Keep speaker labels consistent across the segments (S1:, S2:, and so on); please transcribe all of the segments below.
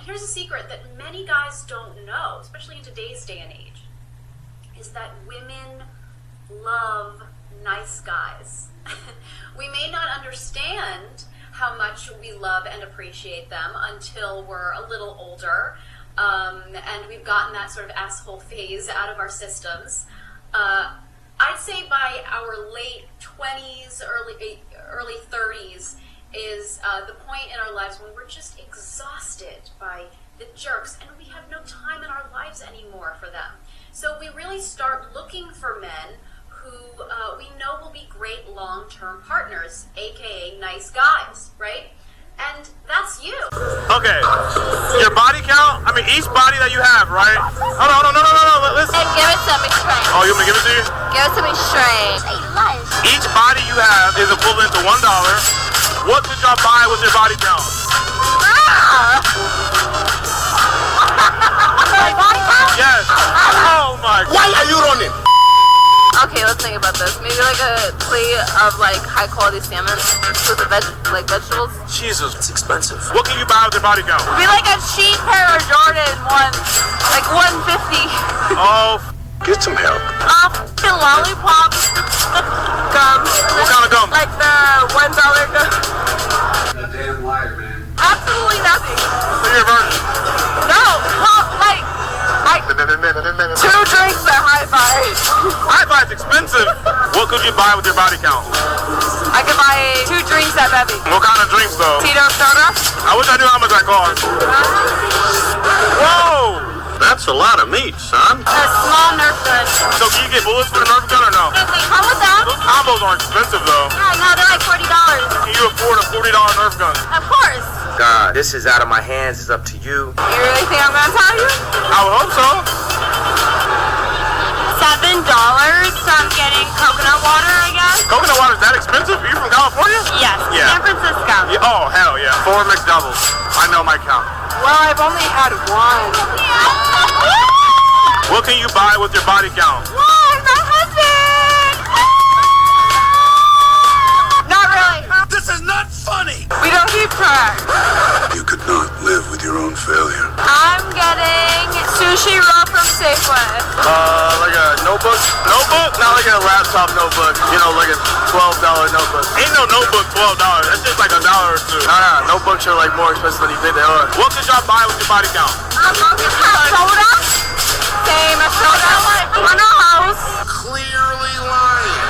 S1: here's a secret that many guys don't know, especially in today's day and age, is that women love nice guys. We may not understand how much we love and appreciate them until we're a little older, and we've gotten that sort of asshole phase out of our systems. I'd say by our late 20s, early 30s is the point in our lives when we're just exhausted by the jerks and we have no time in our lives anymore for them. So we really start looking for men who we know will be great long-term partners, aka nice guys, right? And that's you.
S2: Okay, your body count, I mean each body that you have, right? Hold on, no, listen.
S3: And give it to me straight.
S2: Oh, you want me to give it to you?
S3: Give it to me straight.
S2: Each body you have is equivalent to $1. What could y'all buy with your body count?
S3: My body count?
S2: Yes. Oh my God.
S4: Why are you running?
S3: Okay, let's think about this. Maybe like a plate of like high quality salmon with the vegetables.
S2: Jesus.
S4: It's expensive.
S2: What can you buy with your body count?
S3: Be like a cheap pair of Jordan ones, like $150.
S2: Oh,
S4: Get some help.
S3: Lollipops, gum.
S2: what kind of gum?
S3: Like the $1 gum.
S5: A damn liar, man.
S3: Absolutely nothing.
S2: So you're a virgin.
S3: No, well, like 2 drinks at High Five.
S2: High Five's expensive. What could you buy with your body count?
S3: I could buy 2 drinks at Bevy.
S2: What kind of drinks though?
S3: Tito soda.
S2: I wish I knew how much that cost. Whoa!
S4: That's a lot of meat, son.
S3: A small Nerf gun.
S2: So can you get bullets for the Nerf gun or no?
S3: How was that?
S2: Those combos are expensive though.
S3: Yeah, no, they're like $40.
S2: Can you afford a $40 Nerf gun?
S3: Of course.
S6: God, this is out of my hands. It's up to you.
S3: You really think I'm gonna tell you?
S2: I would hope so.
S3: $7 from getting coconut water, I guess.
S2: Coconut water is that expensive? Are you from California?
S3: Yes.
S2: Yeah.
S3: San Francisco.
S2: Yeah. Oh, hell yeah. 4 McDoubles. I know my count.
S3: Well, I've only had one.
S2: What can you buy with your body count?
S3: One, my husband. Not really.
S4: This is not funny.
S3: We don't keep track.
S5: You could not live with your own failure.
S3: I'm getting sushi roll from Safeway.
S2: Like a notebook? Notebook? Not like a laptop notebook. You know, like a $12 notebook. Ain't no notebook $12. That's just like $1 or $2. Nah, notebooks are like more expensive than you think they are. What could y'all buy with your body count?
S3: Soda? Same as soda. On a house.
S4: Clearly lying.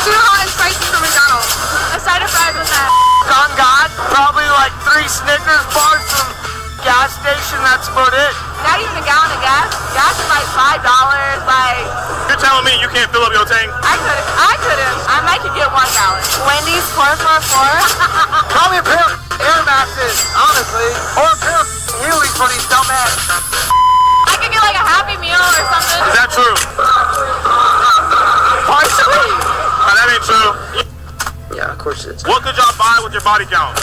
S3: 2 hot and spicy from McDonald's. A side of fries with that.
S6: On God, probably like 3 Snickers bars from gas station. That's about it.
S3: Not even a gallon of gas. Gas is like $5. Like,
S2: You're telling me you can't fill up your tank?
S3: I couldn't. I might could get 1 gallon. Wendy's 444.
S6: Probably a pair of Air Maxes, honestly. Or a pair of Heelys for these dumbass.
S3: I could get like a Happy Meal or something.
S2: Is that true?
S3: Partially.
S2: That ain't true.
S6: Yeah, of course it is.
S2: What could y'all buy with your body count?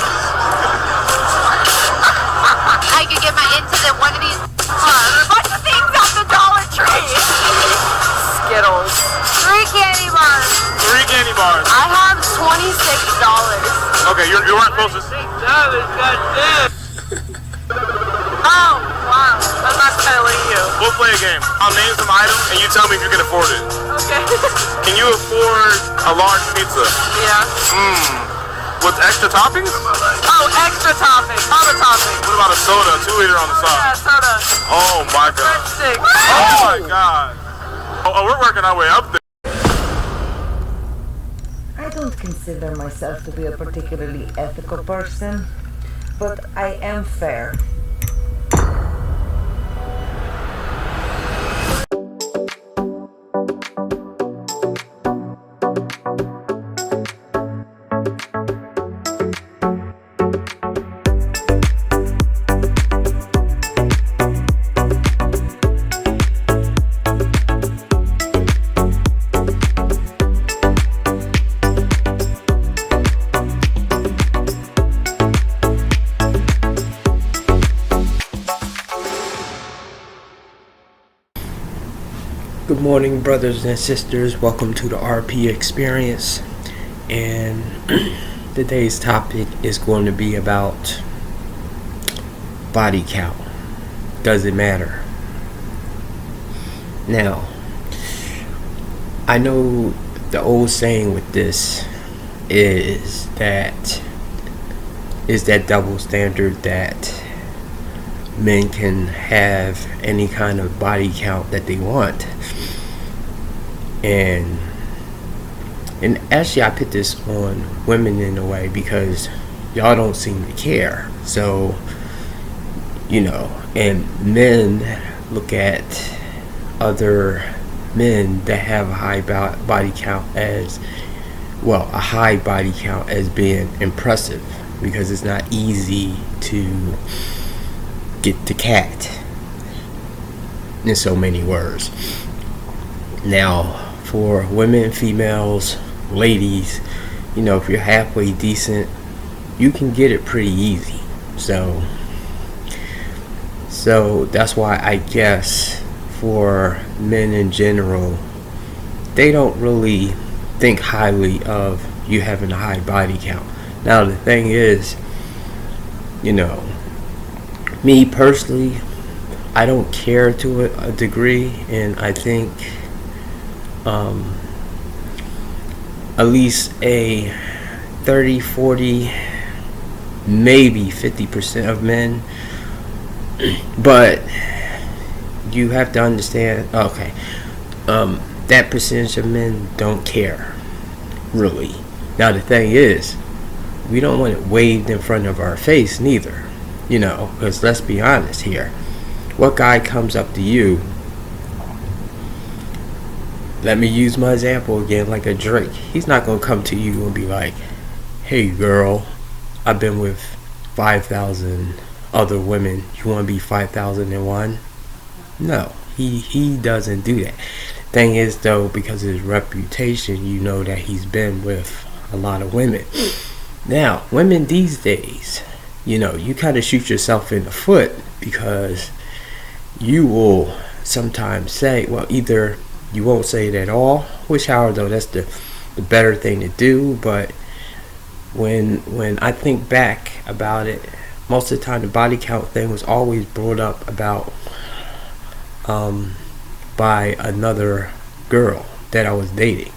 S3: I could get my into one of these bunch of things off the Dollar Tree.
S6: Skittles.
S3: 3 candy bars.
S2: 3 candy bars.
S3: I have $26.
S2: Okay, you weren't close to...
S3: Oh, wow. I'm not telling you.
S2: We'll play a game. I'll name some items and you tell me if you can afford it.
S3: Okay.
S2: Can you afford a large pizza?
S3: Yeah.
S2: With extra toppings?
S3: Oh, extra topping. All the topping.
S2: What about a soda, 2-liter on the
S3: Yeah,
S2: side?
S3: soda.
S2: Oh my God.
S3: Stick.
S2: Oh my God. Oh, we're working our way up there.
S7: I don't consider myself to be a particularly ethical person, but I am fair.
S8: Good morning, brothers and sisters. Welcome to the RP Experience. And today's topic is going to be about body count. Doesn't matter. Now, I know the old saying with this is that double standard that men can have any kind of body count that they want. And actually I put this on women in a way because y'all don't seem to care. So, and men look at other men that have a high body count as being impressive, because it's not easy to get the cat, in so many words. Now, for women, females, ladies, if you're halfway decent, you can get it pretty easy. So that's why I guess for men in general, they don't really think highly of you having a high body count. Now the thing is, me personally, I don't care to a degree, and I think at least a 30, 40, maybe 50% of men, but you have to understand, that percentage of men don't care, really. Now the thing is, we don't want it waved in front of our face neither, because let's be honest here. What guy comes up to you, let me use my example again, like a Drake. He's not going to come to you and be like, hey girl, I've been with 5,000 other women, you want to be 5,001? No, he doesn't do that. Thing is though, because of his reputation, you know that he's been with a lot of women. Now, women these days, you kind of shoot yourself in the foot, because you will sometimes say, well, either you won't say it at all, which, however, though, that's the better thing to do. But when I think back about it, most of the time the body count thing was always brought up about by another girl that I was dating.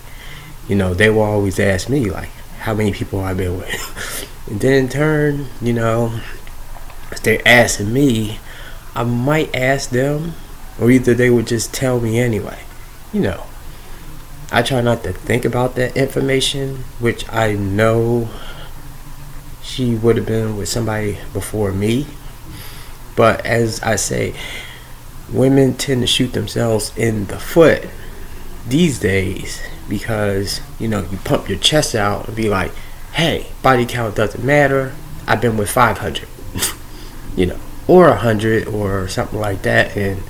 S8: They will always ask me, like, how many people I've been with. And then in turn, if they're asking me, I might ask them, or either they would just tell me anyway. I try not to think about that information, which I know she would have been with somebody before me. But as I say, women tend to shoot themselves in the foot these days, because you pump your chest out and be like, hey, body count doesn't matter, I've been with 500 or 100 or something like that. And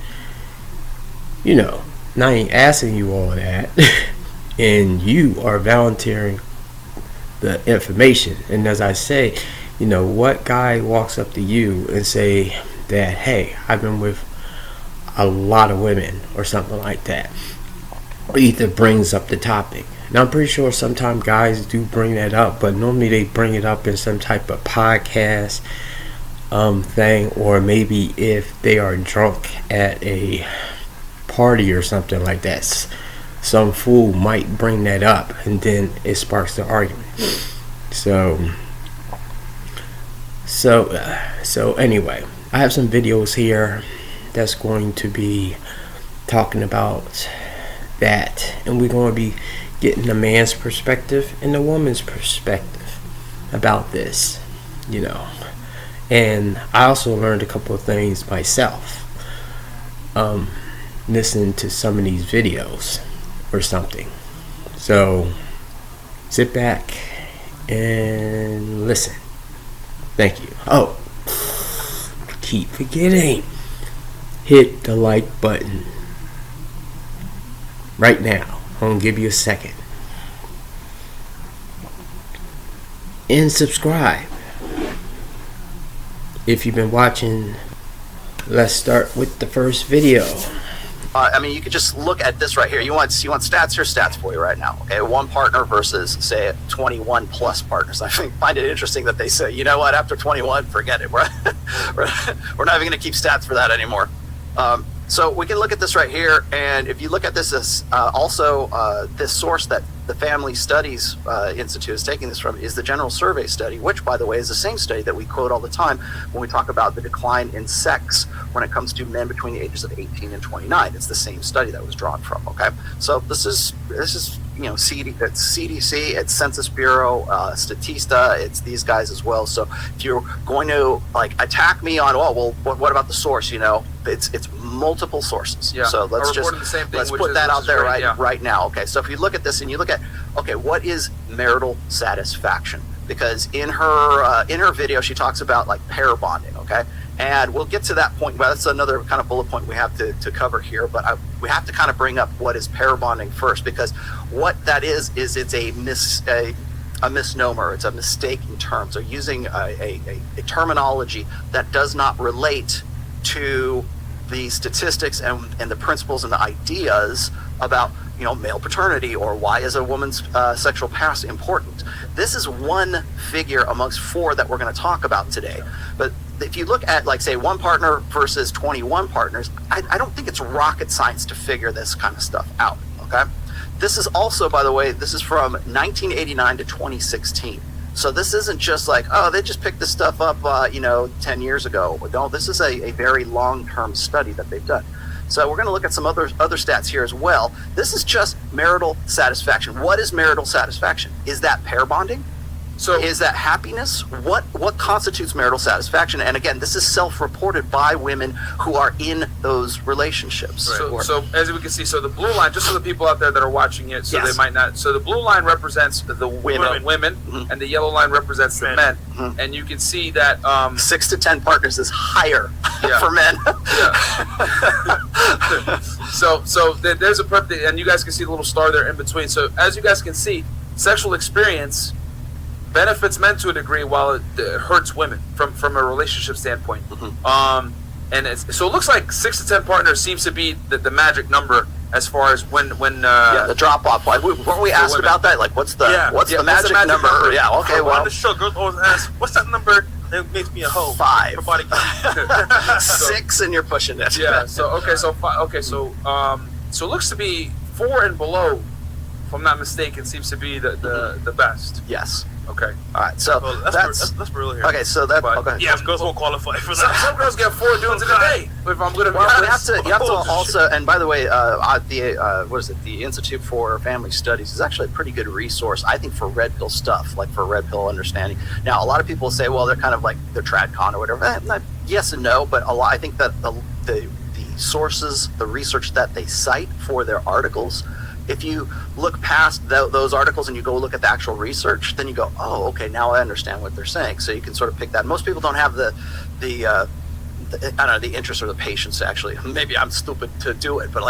S8: now I ain't asking you all that and you are volunteering the information. And as I say, what guy walks up to you and say that, hey, I've been with a lot of women or something like that, or either brings up the topic. Now I'm pretty sure sometimes guys do bring that up, but normally they bring it up in some type of podcast thing, or maybe if they are drunk at a party or something like that, some fool might bring that up, and then it sparks the argument. So anyway, I have some videos here that's going to be talking about that, and we're going to be getting the man's perspective and the woman's perspective about this, and I also learned a couple of things myself listening to some of these videos or something. So sit back and listen. Thank you. Oh, keep forgetting, hit the like button right now. I'm gonna give you a second, and subscribe if you've been watching. Let's start with the first video.
S9: I mean, you could just look at this right here. You want stats? Here's stats for you right now. Okay, one partner versus, say, 21 plus partners. I find it interesting that they say, you know what, after 21, forget it. We're not even going to keep stats for that anymore. So we can look at this right here, and if you look at this as this source that the Family Studies Institute is taking this from is the General Survey Study, which, by the way, is the same study that we quote all the time when we talk about the decline in sex when it comes to men between the ages of 18 and 29. It's the same study that was drawn from. Okay, so this is it's CDC, it's Census Bureau, Statista, it's these guys as well. So if you're going to attack me on, what about the source? It's multiple sources.
S10: Yeah.
S9: So let's put that out there right now. Okay. So if you look at this and you look at, what is marital satisfaction? Because in her video, she talks about pair bonding. Okay. And we'll get to that point. Well, that's another kind of bullet point we have to cover here. But we have to kind of bring up what is pair bonding first, because what that is it's a misnomer. It's a mistaken term. So using a terminology that does not relate to the statistics and the principles and the ideas about male paternity, or why is a woman's sexual past important. This is one figure amongst four that we're going to talk about today. But if you look at say one partner versus 21 partners, I don't think it's rocket science to figure this kind of stuff out. Okay, this is also, by the way, this is from 1989 to 2016. So this isn't just they just picked this stuff up 10 years ago. No, this is a very long-term study that they've done. So we're going to look at some other stats here as well. This is just marital satisfaction. What is marital satisfaction? Is that pair bonding? So is that happiness? What constitutes marital satisfaction? And again, this is self-reported by women who are in those relationships.
S10: Right. So as we can see, so the blue line, just so the people out there that are watching it, so they might not. So the blue line represents the women, mm-hmm. and the yellow line represents the men. Mm-hmm. And you can see that
S9: 6 to 10 partners is higher for men.
S10: So there's a perfect, and you guys can see the little star there in between. So as you guys can see, sexual experience benefits men to a degree, while it hurts women from a relationship standpoint. Mm-hmm. And so it looks like 6 to 10 partners seems to be the magic number as far as when
S9: the drop off. Weren't we asked about that? What's the magic number? Yeah. Okay.
S2: Well, on the show, girls always ask, "What's that number that makes me a hoe?"
S9: 5.
S2: For body count.
S9: 6, and you're pushing it.
S10: Yeah. So it looks to be 4 and below, if I'm not mistaken, seems to be the best.
S9: Yes.
S10: Okay.
S9: All right. So
S2: that's real here.
S9: Okay. So that. Okay.
S2: Yeah, girls won't qualify for that.
S10: Some girls get 4 dudes in a day. If I'm gonna be honest,
S9: you have to also. And by the way, the Institute for Family Studies is actually a pretty good resource, I think, for red pill stuff, for red pill understanding. Now, a lot of people say, well, they're kind of they're TradCon or whatever. Yes and no, but I think that the sources, the research that they cite for their articles, if you look past those articles and you go look at the actual research, then you go, oh, okay, now I understand what they're saying. So you can sort of pick that. Most people don't have the interest or the patience to actually. Maybe I'm stupid to do it, but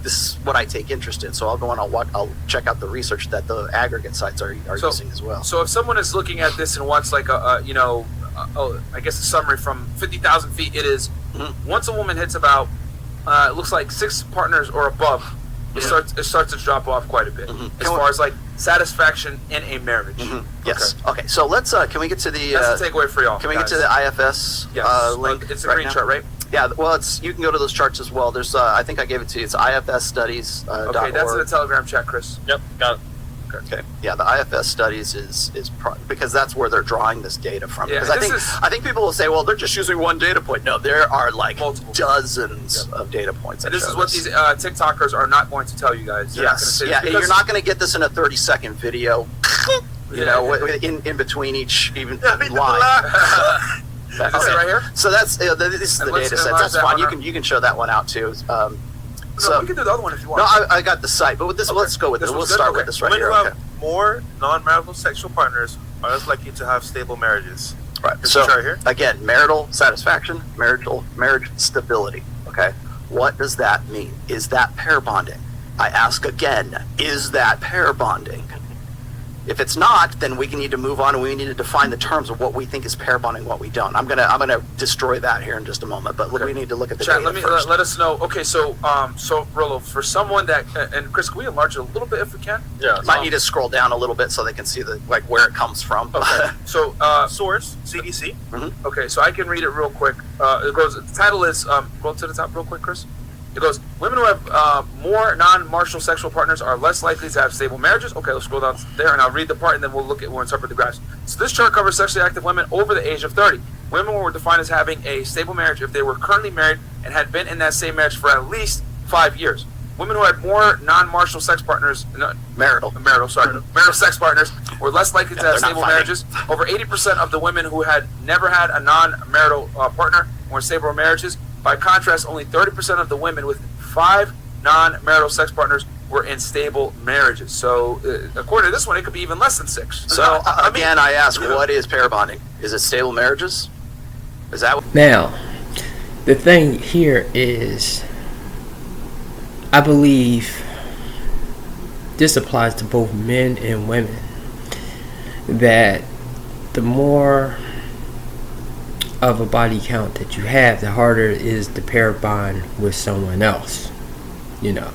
S9: this is what I take interest in. So I'll go and I'll check out the research that the aggregate sites are using as well.
S10: So if someone is looking at this and wants I guess a summary from 50,000 feet, it is once a woman hits about it looks like 6 partners or above. It starts to drop off quite a bit as far as satisfaction in a marriage.
S9: Mm-hmm. Yes. Okay. So let's. Can we get to the?
S10: That's the takeaway for y'all.
S9: Can we get to the IFS link?
S10: It's a green chart, right?
S9: Yeah. Well, you can go to those charts as well. There's. I think I gave it to you. It's IFS Studies.
S10: Okay, that's in the Telegram chat, Chris.
S2: Yep. Got it.
S9: Okay. Yeah, the IFS Studies is because that's where they're drawing this data from.
S10: Yeah,
S9: because I think people will say, well, they're just using one data point. No, there are multiple dozens of data points.
S10: And this is what these TikTokers are not going to tell you guys.
S9: Yes. You're not going to get this in a 30-second video. In between each line.
S10: Is this right here?
S9: So this is the data set. That's fine. You can show that one out too.
S10: So we can do the other one if you want.
S9: No, I got the site, but with this, let's go with this. We'll start with this right here.
S2: Women who have more non-marital sexual partners are less likely to have stable marriages.
S9: Right. So again, marital satisfaction, marriage stability. Okay. What does that mean? Is that pair bonding? I ask again, is that pair bonding? If it's not, then we need to move on, and we need to define the terms of what we think is pair bonding, what we don't. I'm gonna destroy that here in just a moment, but we need to look at the
S10: Chat,
S9: data first.
S10: let us know. Okay, so Rollo, for someone that and Chris, can we enlarge it a little bit if we can?
S9: Yeah. Might need to scroll down a little bit so they can see where it comes from.
S10: Okay. So
S2: Source CDC.
S9: Mm-hmm.
S10: Okay, so I can read it real quick. It goes. The title is go to the top real quick, Chris. It goes, women who have more non-martial sexual partners are less likely to have stable marriages. Okay, let's scroll down there, and I'll read the part, and then we'll interpret the graphs. So this chart covers sexually active women over the age of 30. Women were defined as having a stable marriage if they were currently married and had been in that same marriage for at least 5 years. Women who had more non-martial sex partners, marital sex partners, were less likely to have stable marriages. Over 80% of the women who had never had a non-marital partner were in stable marriages. By contrast, only 30% of the women with 5 non-marital sex partners were in stable marriages. So, according to this one, it could be even less than 6.
S9: So, I ask, what is pair bonding? Is it stable marriages? Is that
S8: Now, the thing here is, I believe this applies to both men and women, that the more of a body count that you have, the harder it is to pair bond with someone else. You know,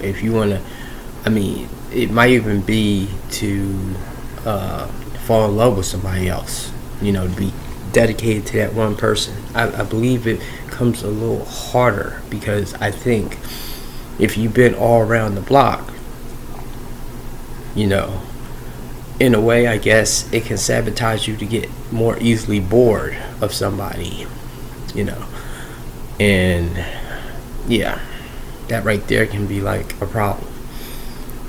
S8: if you want to, I mean, it might even be to fall in love with somebody else, you know, to be dedicated to that one person. I believe it comes a little harder, because I think if you've been all around the block, you know, in a way, I guess it can sabotage you to get more easily bored of somebody, you know. And yeah, that right there can be like a problem.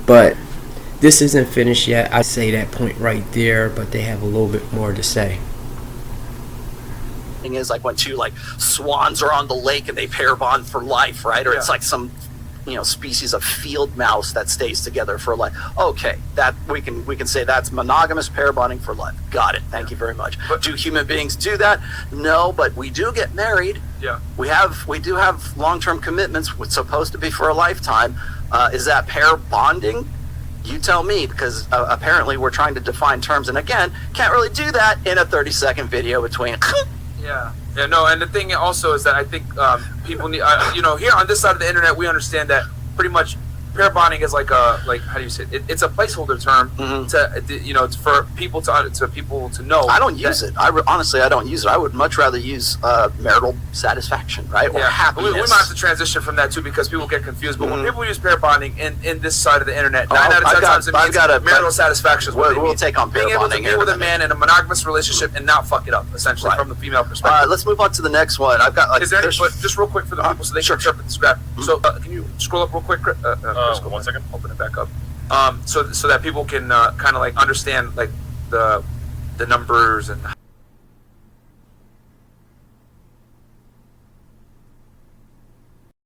S8: But this isn't finished yet. I say that point right there, but they have a little bit more to say.
S9: is like when two swans are on the lake and they pair bond for life, right? Or it's like some species of field mouse that stays together for life. Okay, that we can say that's monogamous pair bonding for life. Got it. Thank you very much. But do human beings do that? No, but we do get married.
S10: Yeah.
S9: We do have long-term commitments. What's supposed to be for a lifetime. Is that pair bonding? You tell me, because apparently we're trying to define terms, and again, can't really do that in a 30-second video between.
S10: Yeah, no, and the thing also is that I think people need, here on this side of the internet, we understand that pretty much pair bonding is like how do you say it? It's a placeholder term to for people to know.
S9: I don't use it. Honestly, I don't use it. I would much rather use marital satisfaction, right? Or happiness.
S10: We might have to transition from that too, because people get confused. But when people use pair bonding in this side of the internet, 9 out of 10 times it means marital satisfaction.
S9: We'll take on pair bonding.
S10: Being able to be with a man in a monogamous relationship and not fuck it up, essentially, from the female perspective.
S9: Let's move on to the next one. I've got
S10: is there any, just real quick for the people so they can interpret this graph. So can you scroll up real quick? Chris,
S2: 1 second.
S10: Open it back up. So that people can kind of understand the numbers and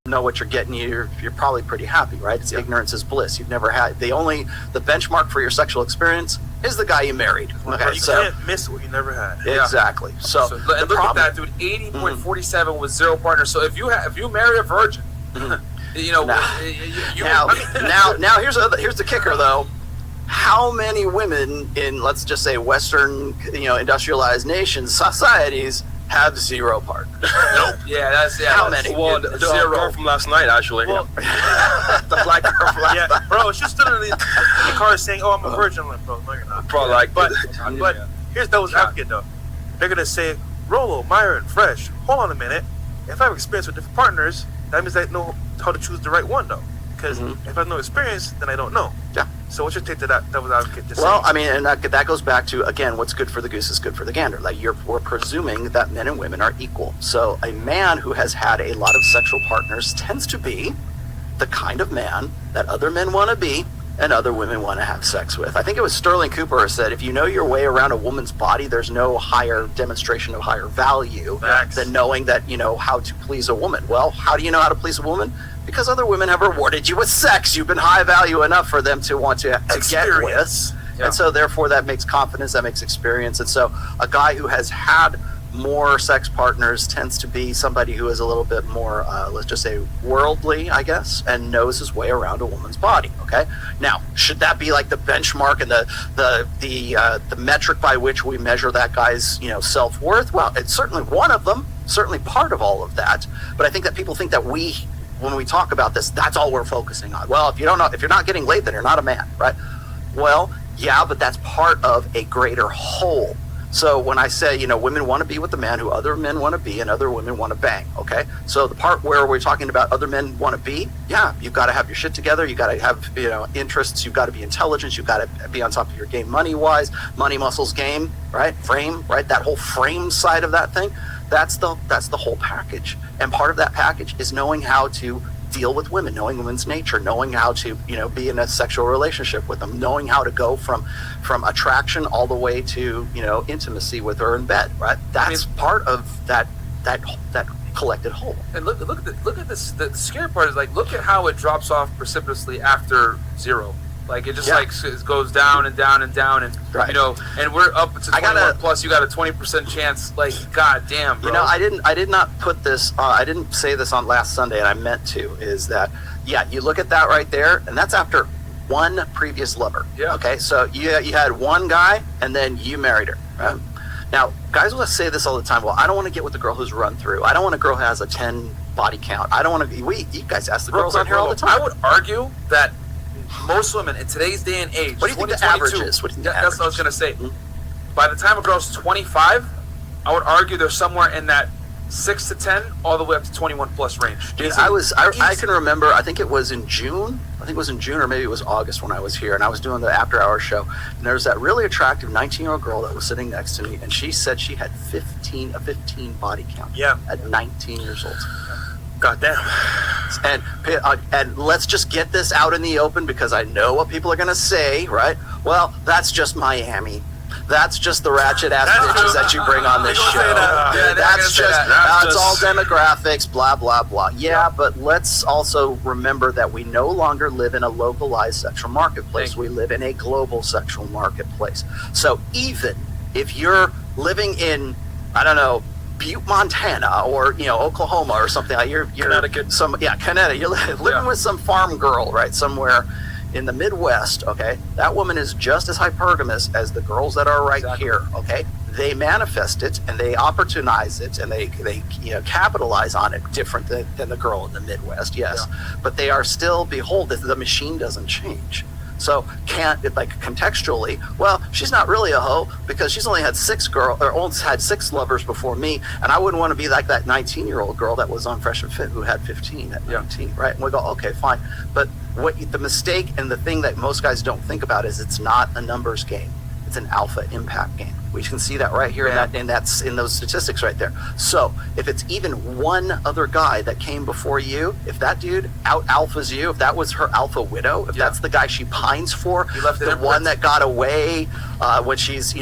S9: know what you're getting. You're probably pretty happy, right? It's ignorance is bliss. You've never had the benchmark for your sexual experience is the guy you married. Okay,
S2: you can't miss what you never had.
S9: Exactly. So
S10: and look at that, dude. 80.47 with 0 partners. So if you marry a virgin.
S9: Now here's the kicker though. How many women in, let's just say, Western, industrialized nations, societies have 0 partners?
S2: Nope.
S9: How many?
S2: Well, the 0 girl from last night, actually.
S9: Well, the black girl from last night.
S2: Bro, she stood in the car saying, "Oh, I'm a virgin." I'm like, bro, no, you're not. Bro, but here's devil's advocate though. They're gonna say, Rollo, Myron, Fresh. Hold on a minute. If I have experience with different partners, that means I know how to choose the right one though. Because if I have no experience, then I don't know.
S9: Yeah.
S2: So what's your take to that devil's advocate?
S9: Well, I mean, and that goes back to, again, what's good for the goose is good for the gander. We're presuming that men and women are equal. So a man who has had a lot of sexual partners tends to be the kind of man that other men want to be and other women want to have sex with. I think it was Sterling Cooper who said, if you know your way around a woman's body, there's no higher demonstration of higher value than knowing that you know how to please a woman. Well, how do you know how to please a woman? Because other women have rewarded you with sex. You've been high value enough for them to want to get with. Yeah. And so therefore that makes confidence, that makes experience. And so a guy who has had more sex partners tends to be somebody who is a little bit more, let's just say, worldly, I guess, and knows his way around a woman's body. Okay. Now, should that be like the benchmark and the metric by which we measure that guy's, self-worth? Well, it's certainly one of them, certainly part of all of that. But I think that people think that when we talk about this, that's all we're focusing on. Well, if you're not getting laid, then you're not a man, right? Well, yeah, but that's part of a greater whole. So when I say, women want to be with the man who other men want to be and other women want to bang, okay? So the part where we're talking about other men want to be, yeah, you've got to have your shit together. You got to have, interests. You've got to be intelligent. You've got to be on top of your game money-wise, money, muscles, game, right? Frame, right? That whole frame side of that thing, that's the whole package. And part of that package is knowing how to deal with women, knowing women's nature, knowing how to, be in a sexual relationship with them, knowing how to go from attraction all the way to, intimacy with her in bed, right? That's part of that collected whole.
S10: And look at this. The scary part is look at how it drops off precipitously after 0. It just it goes down and down and down, and
S9: right.
S10: And we're up to 21 plus. You got a 20% chance. God damn, bro.
S9: I did not put this. I didn't say this on last Sunday, and I meant to. Is that you look at that right there, and that's after one previous lover.
S10: Yeah.
S9: Okay, so you had one guy, and then you married her. Right? Now, guys will say this all the time. Well, I don't want to get with the girl who's run through. I don't want a girl who has a 10 body count. I don't want to. You guys ask the girls on here all the time.
S10: I would argue that most women in today's day and age,
S9: what do you think the average is?
S10: That's what I was going to say. By the time a girl's 25, I would argue they're somewhere in that 6 to 10, all the way up to 21 plus range.
S9: Dude, I can remember. I think it was in June. Or maybe it was August when I was here, and I was doing the after-hours show. And there was that really attractive 19-year-old girl that was sitting next to me, and she said she had 15 body count.
S10: Yeah.
S9: At 19 years old.
S10: God damn.
S9: And let's just get this out in the open, because I know what people are going to say, right? Well, that's just Miami. That's just the ratchet ass bitches that you bring on this show. That's all demographics, blah, blah, blah. Yeah, but let's also remember that we no longer live in a localized sexual marketplace. We live in a global sexual marketplace. So even if you're living in, I don't know, Butte, Montana, or Oklahoma or something like you're
S10: Connecticut.
S9: Connecticut. You're living with some farm girl, right, somewhere in the Midwest. Okay, that woman is just as hypergamous as the girls that are right here. Okay, they manifest it and they opportunize it and they capitalize on it different than the girl in the Midwest. Yes, but they are still beholden. The machine doesn't change. So contextually, well, she's not really a hoe because she's only had 6 lovers before me, and I wouldn't want to be like that 19-year-old girl that was on Fresh and Fit who had 15 at 19, right? And we go, okay, fine. But the mistake and the thing that most guys don't think about is it's not a numbers game. It's an alpha impact game. We can see that right here in those statistics right there. So if it's even one other guy that came before you, if that dude out alphas you, if that was her alpha widow, if that's the guy she pines for, the one that got away when she's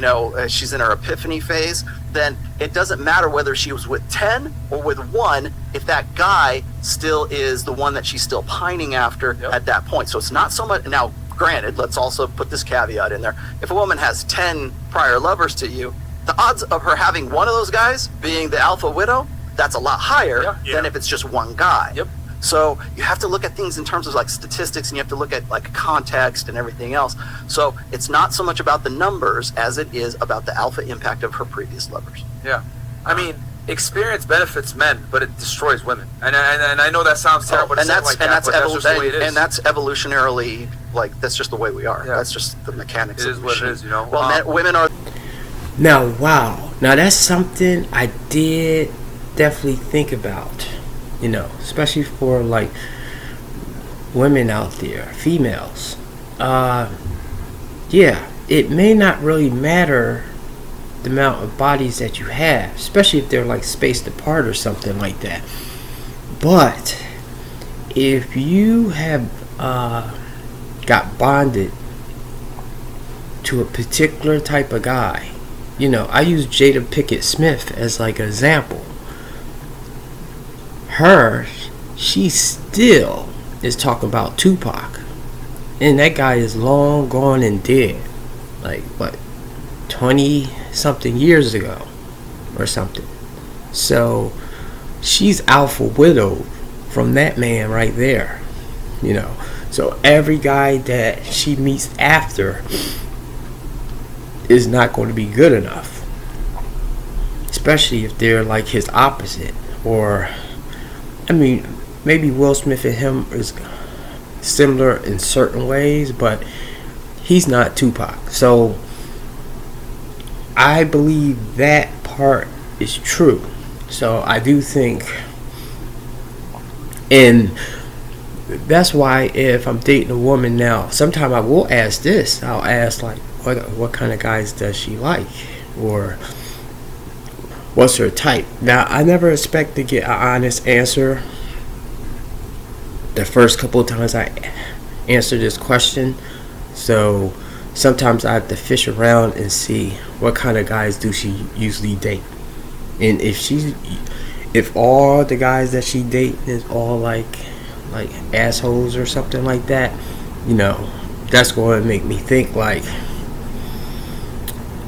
S9: she's in her epiphany phase, then it doesn't matter whether she was with 10 or with 1 if that guy still is the one that she's still pining after at that point. So it's not so much now. Granted, let's also put this caveat in there. If a woman has 10 prior lovers to you, the odds of her having one of those guys being the alpha widow, that's a lot higher than if it's just one guy.
S10: Yep.
S9: So you have to look at things in terms of statistics, and you have to look at context and everything else. So it's not so much about the numbers as it is about the alpha impact of her previous lovers.
S10: Yeah. I mean, experience benefits men, but it destroys women. And I know that sounds terrible to say that's just the way it is.
S9: And that's evolutionarily, that's just the way we are. Yeah. That's just the mechanics of the machine.
S10: It is what it is,
S9: Well, women are...
S8: Now, wow. Now, that's something I did definitely think about, especially for, women out there, females. It may not really matter the amount of bodies that you have, especially if they're spaced apart or something like that. But if you have got bonded to a particular type of guy, I use Jada Pinkett Smith as an example. She still is talking about Tupac, and that guy is long gone and dead. 20 something years ago. or something. So she's alpha widowed from that man right there, you know. So every guy that she meets after is not going to be good enough, especially if they're like his opposite. Or, I mean, maybe Will Smith and him is similar in certain ways, but he's not Tupac. So I believe that part is true. So I do think, and that's why if I'm dating a woman now, sometimes I will ask this. I'll ask like, what kind of guys does she like, or what's her type? Now, I never expect to get an honest answer the first couple of times I answer this question. So sometimes I have to fish around and see what kind of guys do she usually date. And if all the guys that she date is all like assholes or something like that, you know, that's going to make me think like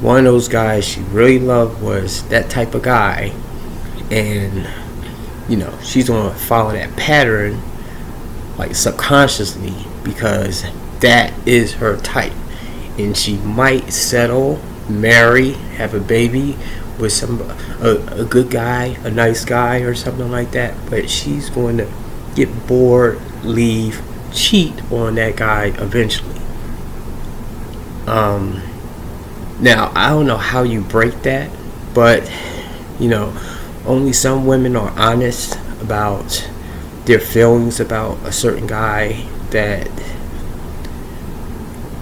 S8: one of those guys she really loved was that type of guy, and you know, she's going to follow that pattern like subconsciously because that is her type, and she might settle, marry, have a baby with a good guy, a nice guy or something like that, but she's going to get bored, leave, cheat on that guy eventually. Now, I don't know how you break that, but you know, only some women are honest about their feelings about a certain guy that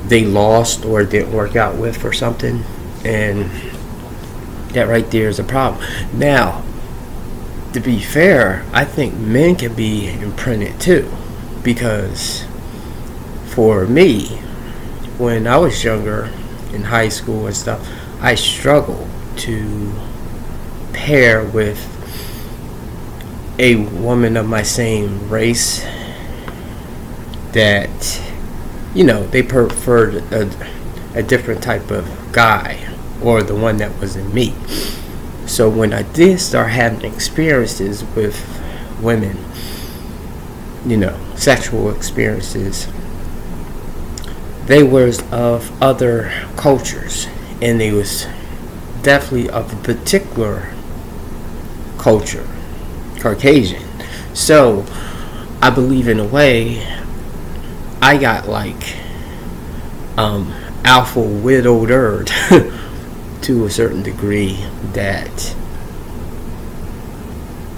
S8: they lost or didn't work out with or something, and that right there is a problem. Now, to be fair, I think men can be imprinted too, because for me, when I was younger in high school and stuff, I struggled to pair with a woman of my same race that, you know, they preferred a different type of guy, or the one that wasn't me. So when I did start having experiences with women, you know, sexual experiences, they was of other cultures, and they was definitely of a particular culture, Caucasian. So I believe in a way I got like alpha widowed to a certain degree, that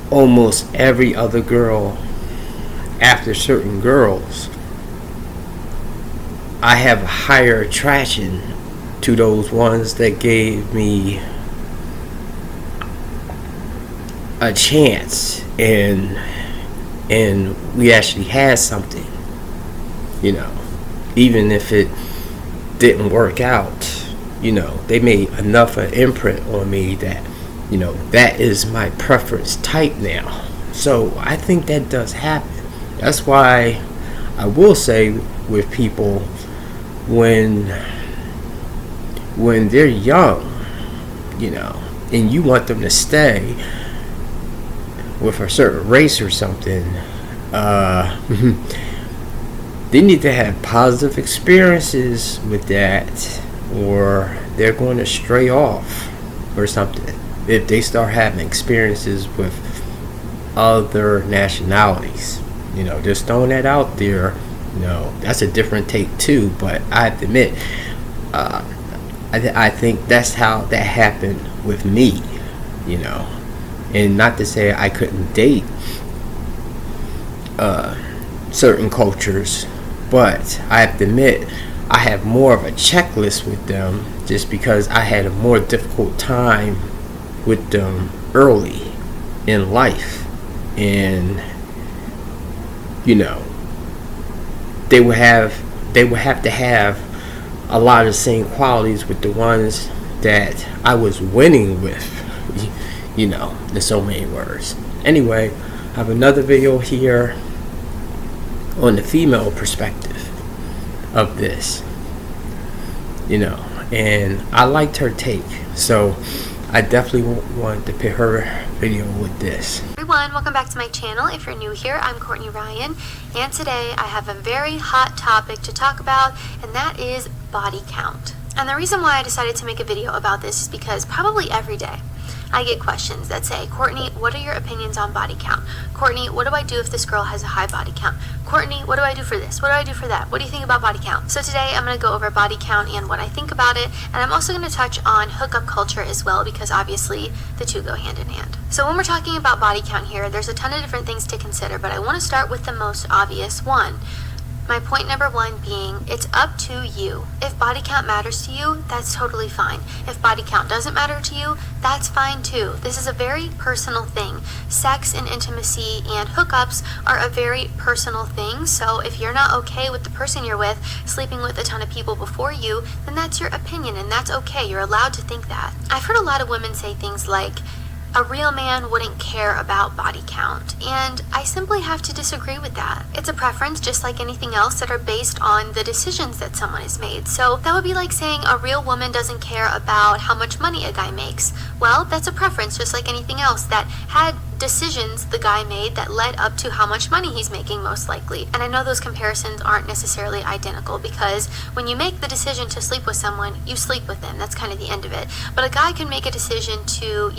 S8: almost every other girl after certain girls, I have a higher attraction to those ones that gave me a chance, and we actually had something, you know, even if it didn't work out. You know, they made enough of an imprint on me that, you know, that is my preference type now. So I think that does happen. That's why I will say with people, when they're young, you know, and you want them to stay with a certain race or something, they need to have positive experiences with that, or they're going to stray off or something if they start having experiences with other nationalities. You know, just throwing that out there. You know, that's a different take too, but I have to admit, I think that's how that happened with me, you know. And not to say I couldn't date certain cultures, but I have to admit I have more of a checklist with them, just because I had a more difficult time with them early in life. And you know, they would have to have a lot of the same qualities with the ones that I was winning with, you know, in so many words. Anyway, I have another video here on the female perspective of this, you know, and I liked her take. So I definitely want to pair her video with this.
S11: Everyone, welcome back to my channel. If you're new here, I'm Courtney Ryan, and today I have a very hot topic to talk about, and that is body count. And the reason why I decided to make a video about this is because probably every day I get questions that say, Courtney, what are your opinions on body count? Courtney, what do I do if this girl has a high body count? Courtney, what do I do for this? What do I do for that? What do you think about body count? So today I'm going to go over body count and what I think about it, and I'm also going to touch on hookup culture as well, because obviously the two go hand in hand. So when we're talking about body count here, there's a ton of different things to consider, but I want to start with the most obvious one. My point number one being, it's up to you. If body count matters to you, that's totally fine. If body count doesn't matter to you, that's fine too. This is a very personal thing. Sex and intimacy and hookups are a very personal thing, so if you're not okay with the person you're with sleeping with a ton of people before you, then that's your opinion and that's okay. You're allowed to think that. I've heard a lot of women say things like, a real man wouldn't care about body count, and I simply have to disagree with that. It's a preference just like anything else that are based on the decisions that someone has made. So that would be like saying a real woman doesn't care about how much money a guy makes. Well, that's a preference just like anything else that had decisions the guy made that led up to how much money he's making most likely. And I know those comparisons aren't necessarily identical, because when you make the decision to sleep with someone, you sleep with them. That's kind of the end of it. But a guy can make a decision to,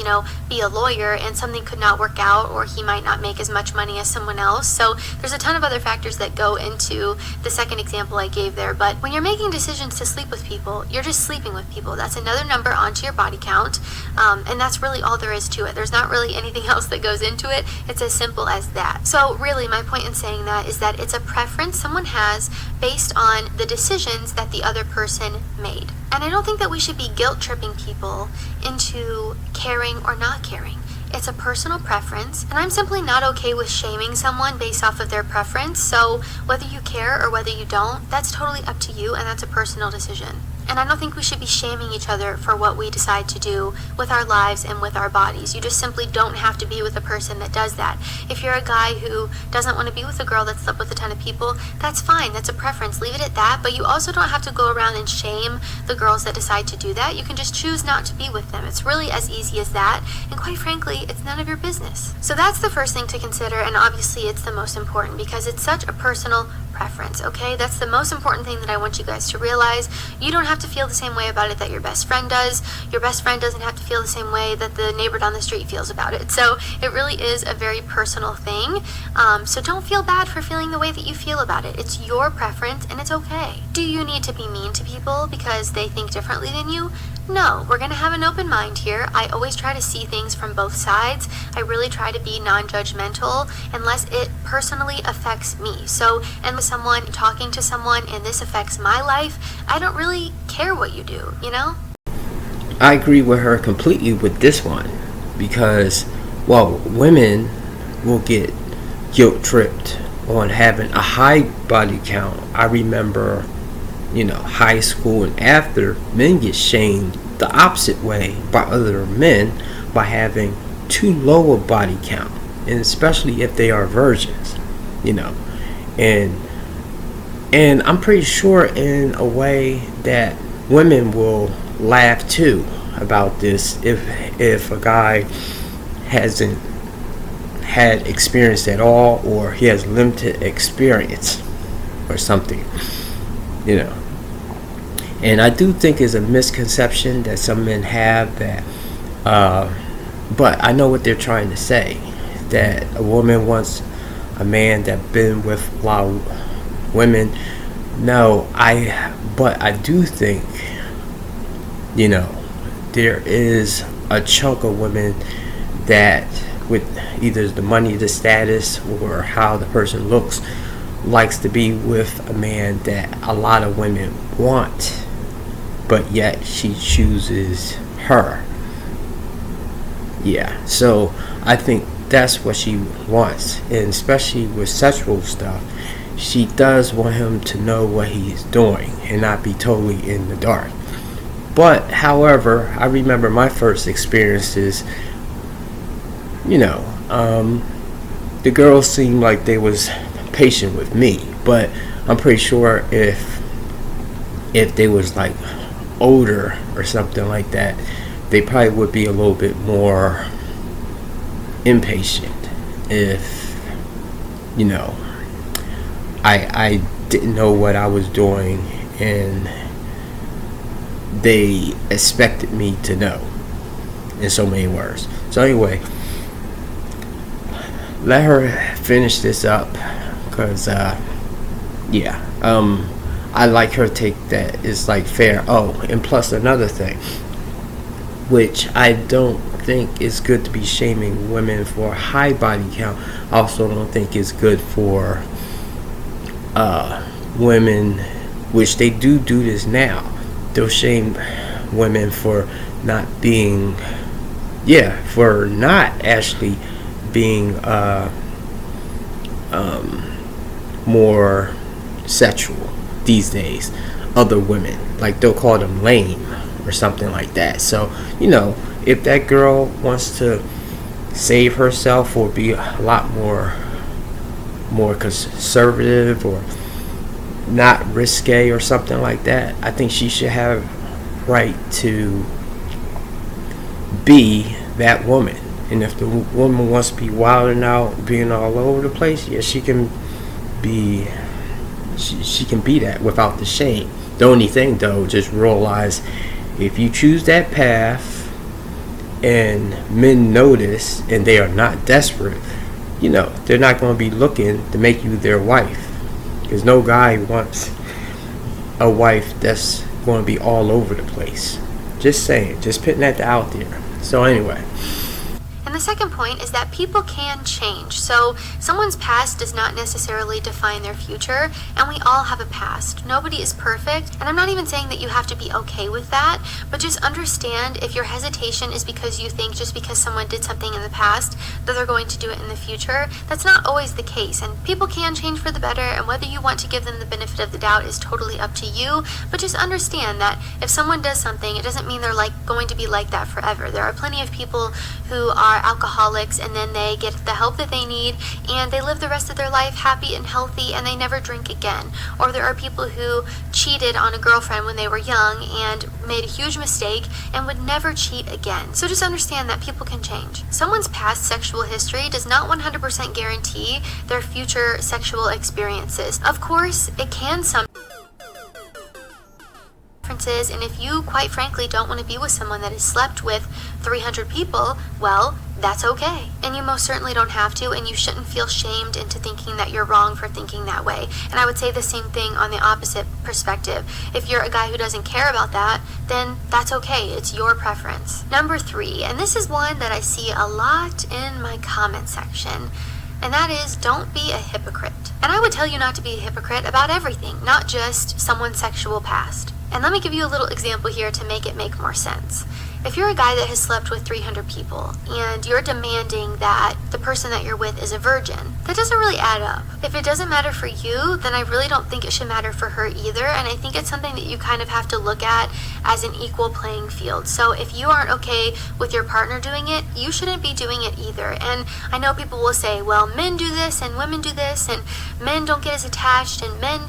S11: be a lawyer, and something could not work out, or he might not make as much money as someone else. So there's a ton of other factors that go into the second example I gave there. But when you're making decisions to sleep with people, you're just sleeping with people. That's another number onto your body count. And that's really all there is to it. There's not really anything else that goes into it. It's as simple as that. So really, my point in saying that is that it's a preference someone has based on the decisions that the other person made. And I don't think that we should be guilt tripping people into caring or not caring. It's a personal preference, and I'm simply not okay with shaming someone based off of their preference. So whether you care or whether you don't, that's totally up to you, and that's a personal decision. And I don't think we should be shaming each other for what we decide to do with our lives and with our bodies. You just simply don't have to be with a person that does that. If you're a guy who doesn't want to be with a girl that slept with a ton of people, that's fine. That's a preference. Leave it at that. But you also don't have to go around and shame the girls that decide to do that. You can just choose not to be with them. It's really as easy as that. And quite frankly, it's none of your business. So that's the first thing to consider. And obviously it's the most important because it's such a personal preference, okay? That's the most important thing that I want you guys to realize. You don't have to feel the same way about it that your best friend does. Your best friend doesn't have to feel the same way that the neighbor down the street feels about it. So it really is a very personal thing. So don't feel bad for feeling the way that you feel about it. It's your preference and it's okay. Do you need to be mean to people because they think differently than you? No, we're going to have an open mind here. I always try to see things from both sides. I really try to be non-judgmental unless it personally affects me. So, and with someone talking to someone and this affects my life, I don't really care what you do,
S8: I agree with her completely with this one, because, women will get guilt tripped on having a high body count. I remember, high school and after, men get shamed the opposite way by other men by having too low a body count, and especially if they are virgins, and I'm pretty sure in a way that women will laugh too about this if a guy hasn't had experience at all, or he has limited experience or something, And I do think it's a misconception that some men have that, but I know what they're trying to say, that a woman wants a man that been with a lot of women. No, but I do think, there is a chunk of women that with either the money, the status, or how the person looks, likes to be with a man that a lot of women want, but yet she chooses her. Yeah, so I think that's what she wants, and especially with sexual stuff, she does want him to know what he's doing and not be totally in the dark. But however, I remember my first experiences, the girls seemed like they was patient with me, but I'm pretty sure if they was like older or something like that, they probably would be a little bit more impatient if, you know, I didn't know what I was doing and they expected me to know, in so many words. So anyway, let her finish this up, because yeah, I like her take that it's like fair. Oh, and plus another thing, which I don't think is good to be shaming women for high body count. I also don't think it's good for women, which they do this now. They'll shame women for not being, for not actually being more sexual these days. Other women, like they'll call them lame or something like that. So, you know, if that girl wants to save herself or be a lot more conservative or not risque or something like that, I think she should have right to be that woman. And if the woman wants to be wilding out, being all over the place, yeah, she can be that without the shame. The only thing though, just realize if you choose that path and men notice and they are not desperate, you know, they're not going to be looking to make you their wife. Because no guy wants a wife that's going to be all over the place. Just saying, just putting that out there. So anyway.
S11: And the second point is that people can change. So someone's past does not necessarily define their future, and we all have a past. Nobody is perfect, and I'm not even saying that you have to be okay with that, but just understand if your hesitation is because you think just because someone did something in the past that they're going to do it in the future. That's not always the case, and people can change for the better, and whether you want to give them the benefit of the doubt is totally up to you. But just understand that if someone does something, it doesn't mean they're going to be like that forever. There are plenty of people who are alcoholics and then they get the help that they need and they live the rest of their life happy and healthy and they never drink again. Or there are people who cheated on a girlfriend when they were young and made a huge mistake and would never cheat again. So just understand that people can change. Someone's past sexual history does not 100% guarantee their future sexual experiences. Of course, it can sometimes. And if you, quite frankly, don't want to be with someone that has slept with 300 people, well, that's okay. And you most certainly don't have to, and you shouldn't feel shamed into thinking that you're wrong for thinking that way. And I would say the same thing on the opposite perspective. If you're a guy who doesn't care about that, then that's okay. It's your preference. Number 3, and this is one that I see a lot in my comment section, and that is, don't be a hypocrite. And I would tell you not to be a hypocrite about everything, not just someone's sexual past. And let me give you a little example here to make it make more sense. If you're a guy that has slept with 300 people and you're demanding that the person that you're with is a virgin, that doesn't really add up. If it doesn't matter for you, then I really don't think it should matter for her either. And I think it's something that you kind of have to look at as an equal playing field. So if you aren't okay with your partner doing it, you shouldn't be doing it either. And I know people will say, well, men do this and women do this and men don't get as attached and men,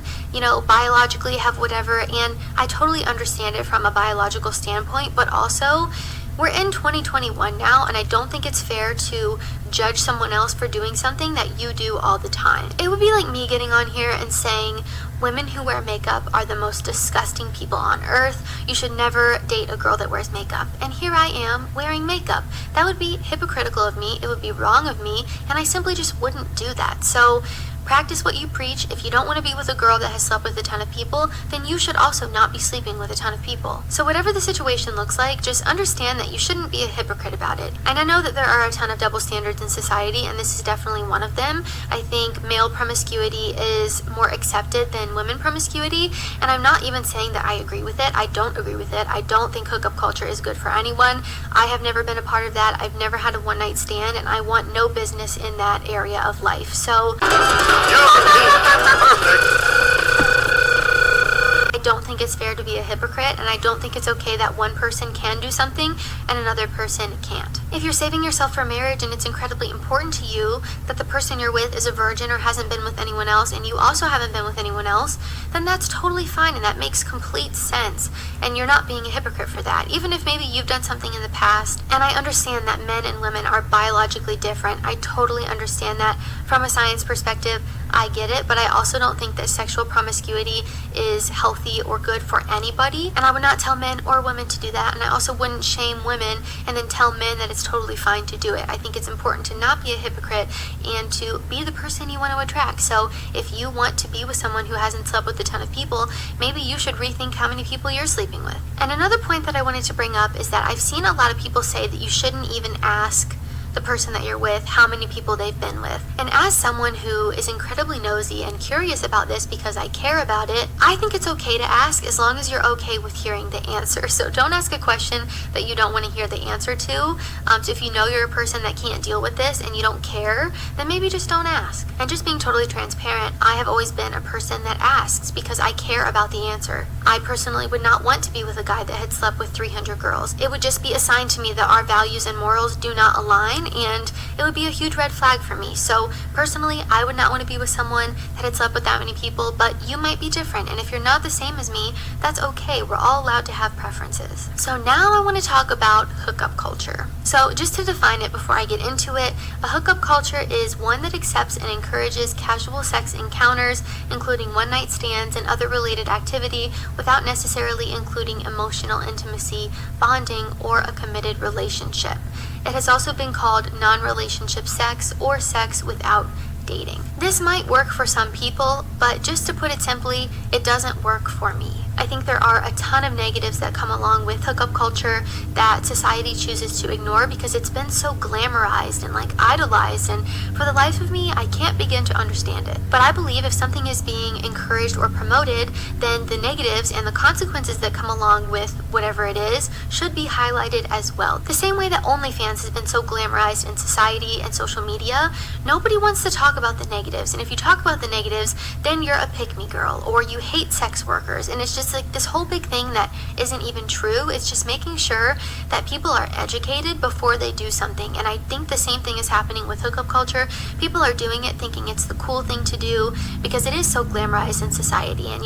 S11: biologically have whatever. And I totally understand it from a biological standpoint, but also we're in 2021 now, and I don't think it's fair to judge someone else for doing something that you do all the time. It would be like me getting on here and saying women who wear makeup are the most disgusting people on earth. You should never date a girl that wears makeup. And here I am wearing makeup. That would be hypocritical of me. It would be wrong of me, and I simply just wouldn't do that. So practice what you preach. If you don't want to be with a girl that has slept with a ton of people, then you should also not be sleeping with a ton of people. So whatever the situation looks like, just understand that you shouldn't be a hypocrite about it. And I know that there are a ton of double standards in society, and this is definitely one of them. I think male promiscuity is more accepted than women promiscuity, and I'm not even saying that I agree with it. I don't agree with it. I don't think hookup culture is good for anyone. I have never been a part of that. I've never had a one-night stand, and I want no business in that area of life. So I don't think it's fair to be a hypocrite, and I don't think it's okay that one person can do something and another person can't. If you're saving yourself for marriage and it's incredibly important to you that the person you're with is a virgin or hasn't been with anyone else, and you also haven't been with anyone else, then that's totally fine, and that makes complete sense, and you're not being a hypocrite for that, even if maybe you've done something in the past. And I understand that men and women are biologically different. I totally understand that. From a science perspective, I get it, but I also don't think that sexual promiscuity is healthy or good for anybody, and I would not tell men or women to do that, and I also wouldn't shame women and then tell men that it's totally fine to do it. I think it's important to not be a hypocrite and to be the person you want to attract. So if you want to be with someone who hasn't slept with a ton of people, maybe you should rethink how many people you're sleeping with. And another point that I wanted to bring up is that I've seen a lot of people say that you shouldn't even ask the person that you're with how many people they've been with. And as someone who is incredibly nosy and curious about this because I care about it, I think it's okay to ask as long as you're okay with hearing the answer. So don't ask a question that you don't want to hear the answer to. So if you know you're a person that can't deal with this and you don't care, then maybe just don't ask. And just being totally transparent, I have always been a person that asks because I care about the answer. I personally would not want to be with a guy that had slept with 300 girls. It would just be a sign to me that our values and morals do not align, and it would be a huge red flag for me. So personally, I would not want to be with someone that had slept with that many people, but you might be different, and if you're not the same as me, that's okay. We're all allowed to have preferences. So now I want to talk about hookup culture. So just to define it before I get into it, a hookup culture is one that accepts and encourages casual sex encounters, including one-night stands and other related activity, without necessarily including emotional intimacy, bonding, or a committed relationship. It has also been called non-relationship sex or sex without dating. This might work for some people, but just to put it simply, it doesn't work for me. I think there are a ton of negatives that come along with hookup culture that society chooses to ignore because it's been so glamorized and idolized, and for the life of me, I can't begin to understand it. But I believe if something is being encouraged or promoted, then the negatives and the consequences that come along with whatever it is should be highlighted as well. The same way that OnlyFans has been so glamorized in society and social media, nobody wants to talk about the negatives, and if you talk about the negatives, then you're a pick-me girl, or you hate sex workers, and it's just this whole big thing that isn't even true. It's just making sure that people are educated before they do something, and I think the same thing is happening with hookup culture. People are doing it thinking it's the cool thing to do because it is so glamorized in society, and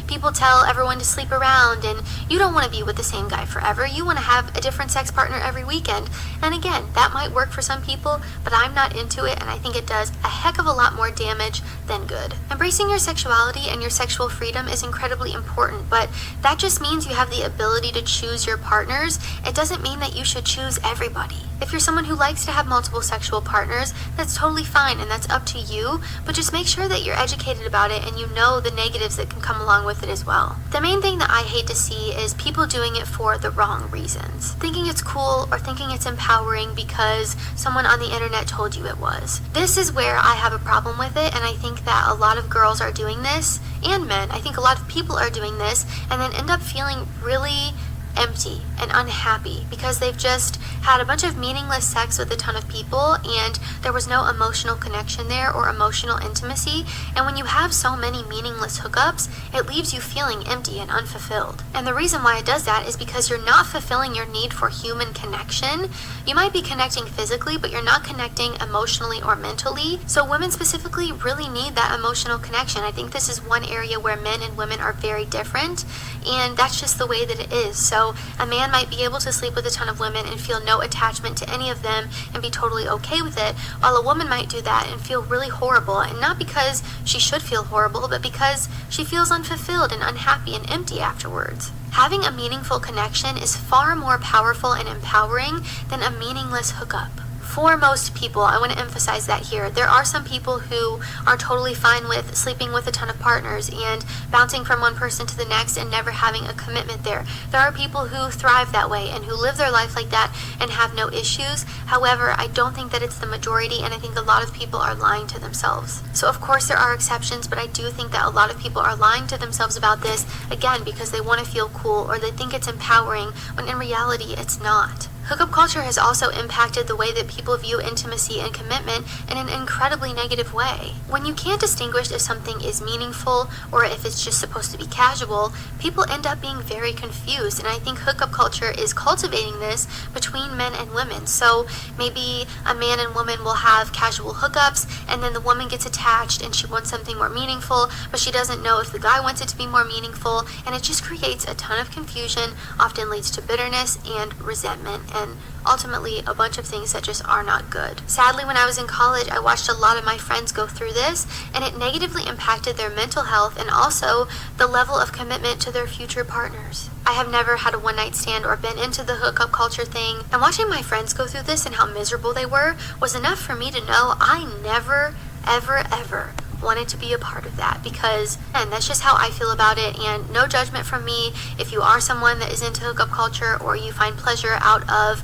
S11: people tell everyone to sleep around, and you don't want to be with the same guy forever. You want to have a different sex partner every weekend, and again, that might work for some people, but I'm not into it, and I think it does a heck of a lot more damage than good. Embracing your sexuality and your sexual freedom is incredibly important, but that just means you have the ability to choose your partners. It doesn't mean that you should choose everybody. If you're someone who likes to have multiple sexual partners, that's totally fine and that's up to you, but just make sure that you're educated about it and you know the negatives that can come along with it as well. The main thing that I hate to see is people doing it for the wrong reasons. Thinking it's cool or thinking it's empowering because someone on the internet told you it was. This is where I have a problem with it, and I think that a lot of girls are doing this, and men. I think a lot of people are doing this and then end up feeling really empty and unhappy because they've just had a bunch of meaningless sex with a ton of people and there was no emotional connection there or emotional intimacy. And when you have so many meaningless hookups, it leaves you feeling empty and unfulfilled. And the reason why it does that is because you're not fulfilling your need for human connection. You might be connecting physically, but you're not connecting emotionally or mentally. So women specifically really need that emotional connection. I think this is one area where men and women are very different, and that's just the way that it is. So a man might be able to sleep with a ton of women and feel no attachment to any of them and be totally okay with it, while a woman might do that and feel really horrible, and not because she should feel horrible, but because she feels unfulfilled and unhappy and empty afterwards. Having a meaningful connection is far more powerful and empowering than a meaningless hookup. For most people, I want to emphasize that here, there are some people who are totally fine with sleeping with a ton of partners and bouncing from one person to the next and never having a commitment there. There are people who thrive that way and who live their life like that and have no issues. However, I don't think that it's the majority, and I think a lot of people are lying to themselves. So of course there are exceptions, but I do think that a lot of people are lying to themselves about this, again, because they want to feel cool or they think it's empowering, when in reality it's not. Hookup culture has also impacted the way that people view intimacy and commitment in an incredibly negative way. When you can't distinguish if something is meaningful or if it's just supposed to be casual, people end up being very confused, and I think hookup culture is cultivating this between men and women. So maybe a man and woman will have casual hookups, and then the woman gets attached and she wants something more meaningful, but she doesn't know if the guy wants it to be more meaningful, and it just creates a ton of confusion, often leads to bitterness and resentment, and ultimately a bunch of things that just are not good. Sadly, when I was in college, I watched a lot of my friends go through this, and it negatively impacted their mental health and also the level of commitment to their future partners. I have never had a one-night stand or been into the hookup culture thing, and watching my friends go through this and how miserable they were was enough for me to know I never, ever wanted to be a part of that, because, and that's just how I feel about it, and no judgment from me if you are someone that is into hookup culture or you find pleasure out of,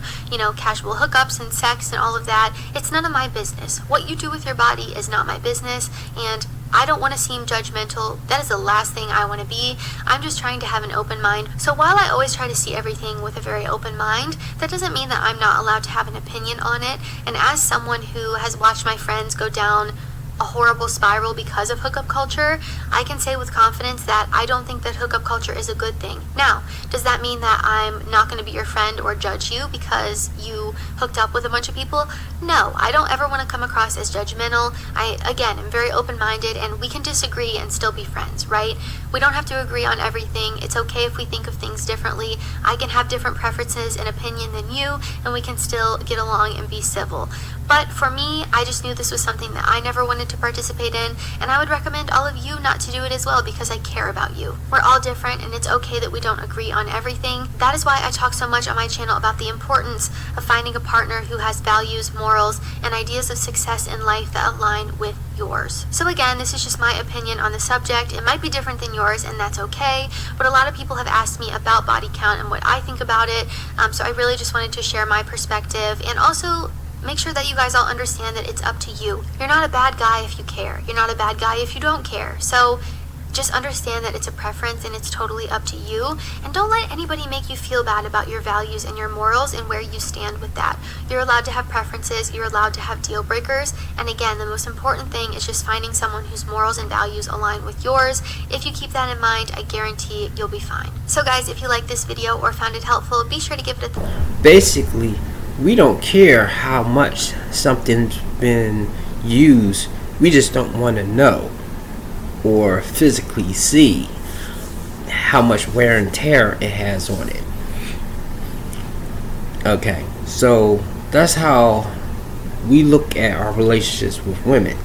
S11: casual hookups and sex and all of that. It's none of my business. What you do with your body is not my business, and I don't want to seem judgmental. That is the last thing I want to be. I'm just trying to have an open mind. So while I always try to see everything with a very open mind, that doesn't mean that I'm not allowed to have an opinion on it. And as someone who has watched my friends go down a horrible spiral because of hookup culture, I can say with confidence that I don't think that hookup culture is a good thing. Now, does that mean that I'm not going to be your friend or judge you because you hooked up with a bunch of people? No, I don't ever want to come across as judgmental. I, again, am very open-minded, and we can disagree and still be friends, right? We don't have to agree on everything. It's okay if we think of things differently. I can have different preferences and opinion than you, and we can still get along and be civil. But for me, I just knew this was something that I never wanted to participate in, and I would recommend all of you not to do it as well, because I care about you. We're all different, and it's okay that we don't agree on everything. That is why I talk so much on my channel about the importance of finding a partner who has values, morals, and ideas of success in life that align with yours. So again, this is just my opinion on the subject. It might be different than yours, and that's okay, but a lot of people have asked me about body count and what I think about it, so I really just wanted to share my perspective, and also make sure that you guys all understand that it's up to you. You're not a bad guy if you care. You're not a bad guy if you don't care. So just understand that it's a preference and it's totally up to you. And don't let anybody make you feel bad about your values and your morals and where you stand with that. You're allowed to have preferences. You're allowed to have deal breakers. And again, the most important thing is just finding someone whose morals and values align with yours. If you keep that in mind, I guarantee you'll be fine. So guys, if you liked this video or found it helpful, be sure to give it a thumbs up.
S8: Basically, we don't care how much something's been used. We just don't want to know or physically see how much wear and tear it has on it. Okay, so that's how we look at our relationships with women.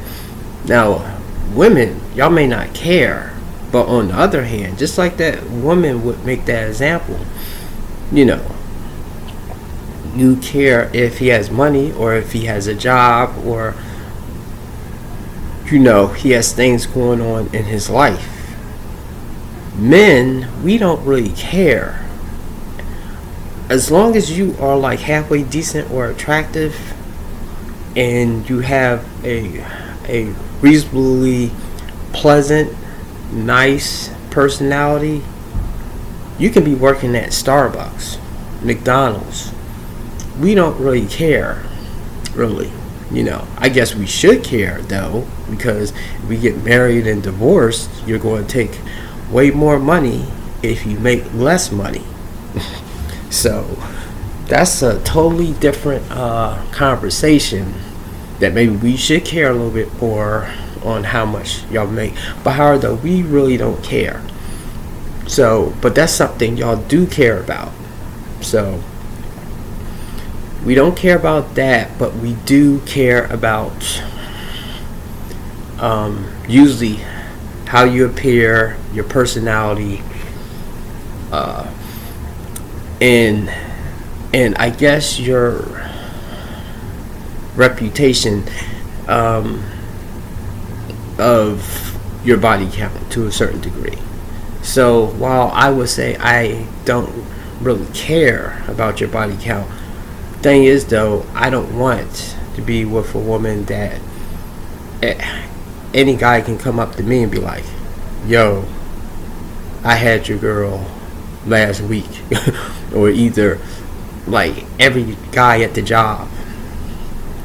S8: Now, women, y'all may not care, but on the other hand, just like that woman would make that example, you care if he has money or if he has a job or he has things going on in his life. Men, we don't really care. As long as you are like halfway decent or attractive and you have a reasonably pleasant, nice personality, you can be working at Starbucks, McDonald's. We don't really care, really. I guess we should care though, because if we get married and divorced, you're going to take way more money if you make less money. So that's a totally different conversation that maybe we should care a little bit more on how much y'all make. But however, we really don't care. So, but that's something y'all do care about. So we don't care about that, but we do care about usually how you appear, your personality, and I guess your reputation of your body count to a certain degree. So while I would say I don't really care about your body count, thing is though, I don't want to be with a woman that any guy can come up to me and be like, yo, I had your girl last week or either like every guy at the job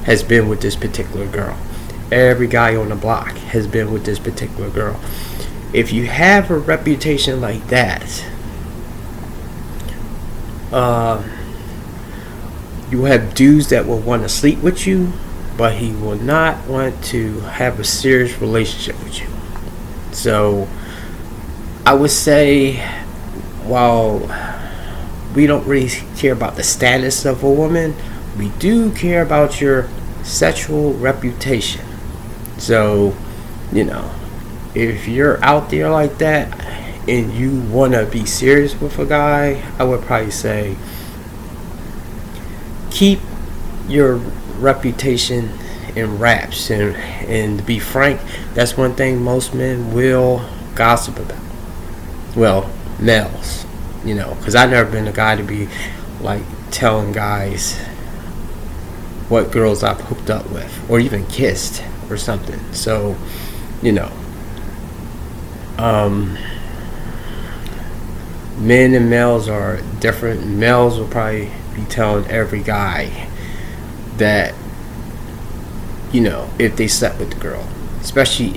S8: has been with this particular girl. Every guy on the block has been with this particular girl. If you have a reputation like that, you have dudes that will want to sleep with you, but he will not want to have a serious relationship with you. So I would say, while we don't really care about the status of a woman, we do care about your sexual reputation. So, you know, if you're out there like that and you want to be serious with a guy, I would probably say keep your reputation in wraps. And to be frank, that's one thing most men will gossip about. Well, males, you know, because I've never been a guy to be like telling guys what girls I've hooked up with or even kissed or something. So, you know, men and males are different. Males will probably be telling every guy that, you know, if they slept with the girl, especially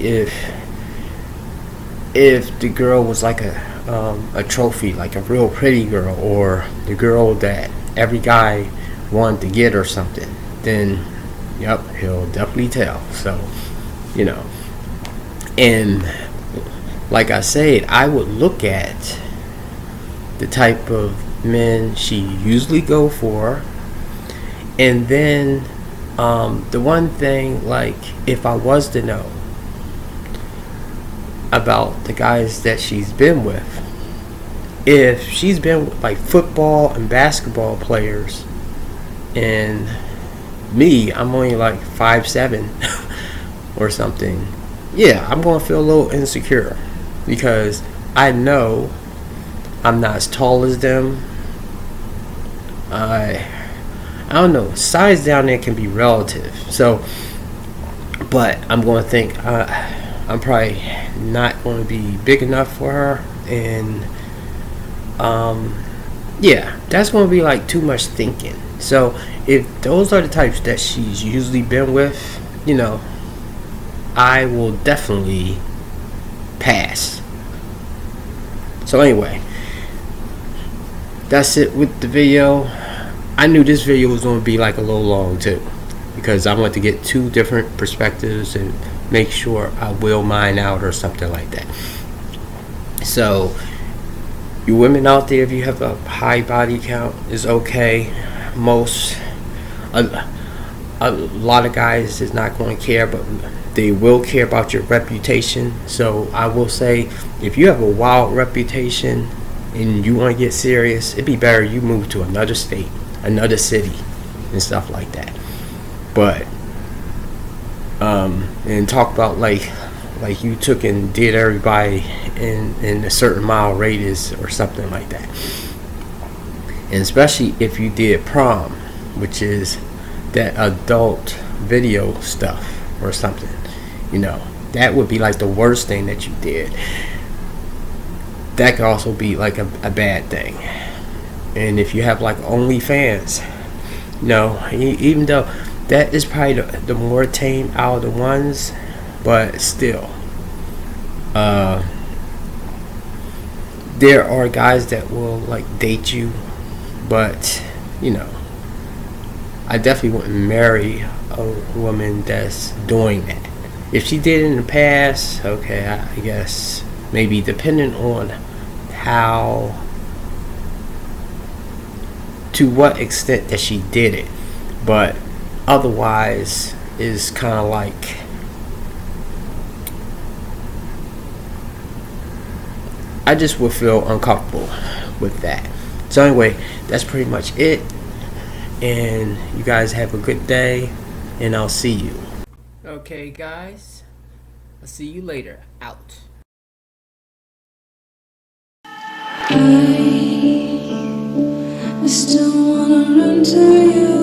S8: if the girl was like a trophy, like a real pretty girl, or the girl that every guy wanted to get or something, then yep, he'll definitely tell. So, you know, and like I said, I would look at the type of men she usually go for, and then the one thing, like, if I was to know about the guys that she's been with, if she's been with like football and basketball players, and me, I'm only like 5'7" or something, yeah, I'm gonna feel a little insecure, because I know I'm not as tall as them. I don't know, size down there can be relative. So, but I'm going to think I'm probably not going to be big enough for her, and yeah, that's going to be like too much thinking. So if those are the types that she's usually been with, you know, I will definitely pass. So anyway, that's it with the video. I knew this video was going to be like a little long too, because I want to get two different perspectives and make sure I will mine out or something like that. So you women out there, if you have a high body count, is okay. A lot of guys is not going to care, but they will care about your reputation. So I will say, if you have a wild reputation and you want to get serious, it'd be better you move to another state, another city, and stuff like that. But and talk about like you took and did everybody in a certain mile radius or something like that. And especially if you did prom, which is that adult video stuff or something, you know, that would be like the worst thing that you did. That could also be like a bad thing. And if you have like OnlyFans, you know, even though that is probably the more tame out of the ones, but still, there are guys that will like date you, but you know, I definitely wouldn't marry a woman that's doing that. If she did it in the past, okay, I guess maybe, depending on how, to what extent that she did it, but otherwise is kind of like, I just would feel uncomfortable with that. So anyway, that's pretty much it, and you guys have a good day, and I'll see you. Okay guys, I'll see you later. Out.
S12: I still wanna run to you.